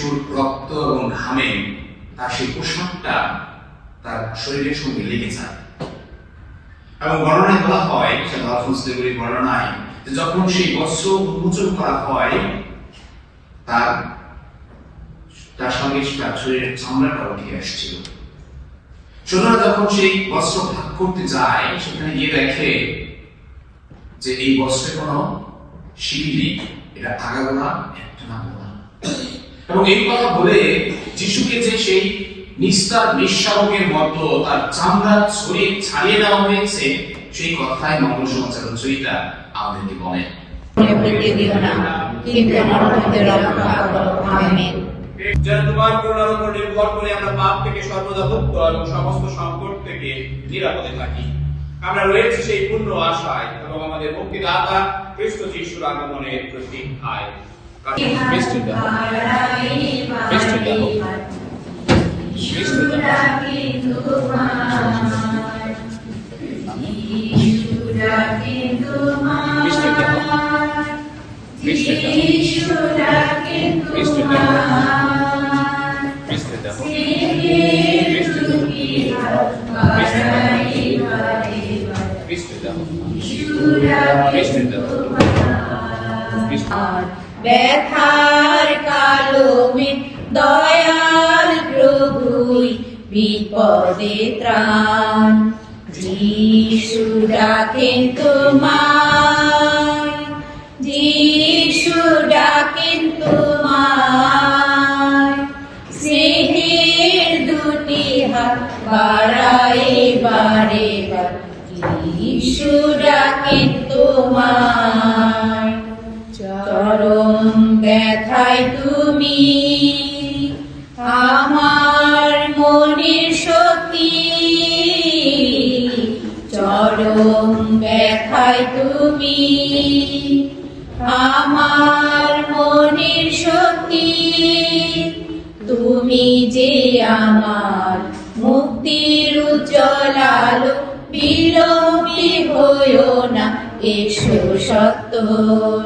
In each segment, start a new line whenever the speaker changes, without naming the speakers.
যিশুর রক্ত এবং ঘামে তার সেই পোশাকটা তার শরীরের সঙ্গে লেগে যায়। এবং বর্ণনায় বলা হয়, বর্ণনায় যখন সেই বস্ত্র উন্মোচন করা হয় তার সঙ্গে তার শরীরের চামড়াটা উঠে আসছিল। সুতরাং যখন সেই বস্ত্র ভাগ করতে যায়, সেখানে গিয়ে দেখে যে এই বস্ত্রে কোনো সিঁড়ি নেই, এটা আগাগোড়া একটা না গোড়া। এবং এই কথা বলে যিশুকে যে সেই নিস্তার নিঃস্বারকের মতো তার চামড়া ছাড়িয়ে দেওয়া হয়েছে, সেই কথাই মঙ্গল সমাচার রচয়িতা আমাদেরকে বলেন। যেন তোমার করুণার উপর নির্ভর করে আমরা পাপ থেকে সর্বদা মুক্ত এবং সমস্ত সংকট থেকে নিরাপদে থাকি। আমরা রয়েছি সেই পূর্ণ আশায় এবং আমাদের মুক্তিদাতা খ্রিস্ট যিশুর আগমনের প্রতীক্ষায়।
ব্যথার কালমে দয়াল প্রভুই বিপদে ত্রাণ, যিশু ডাকেন তোমায়, যিশু ডাকেন তোমায়, স্নেহের দুটি হাত বাড়ায় বারে বার, যিশু ডাকেন তোমায়। চরম ব্যথায় তুমি আমার মনের শক্তি, চরম ব্যথায় তুমি আমার মনের শক্তি, তুমি যে আমার মুক্তির উজ্জ্বল আলো, বিলম্বী হইও না, এসো সত্বর।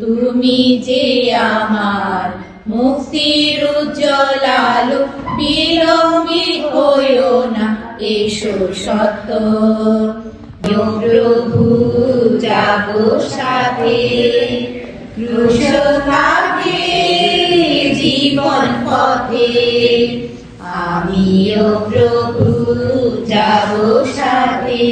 তুমি যে আমার মুক্তির উজ্জ্বল আলো, বিলম্বী হইও না, এসো সত্বর। প্রভু যাব সাথে, ক্রুশ কাঁধে জীবন পথে, আমিও প্রভু যাব সাথে।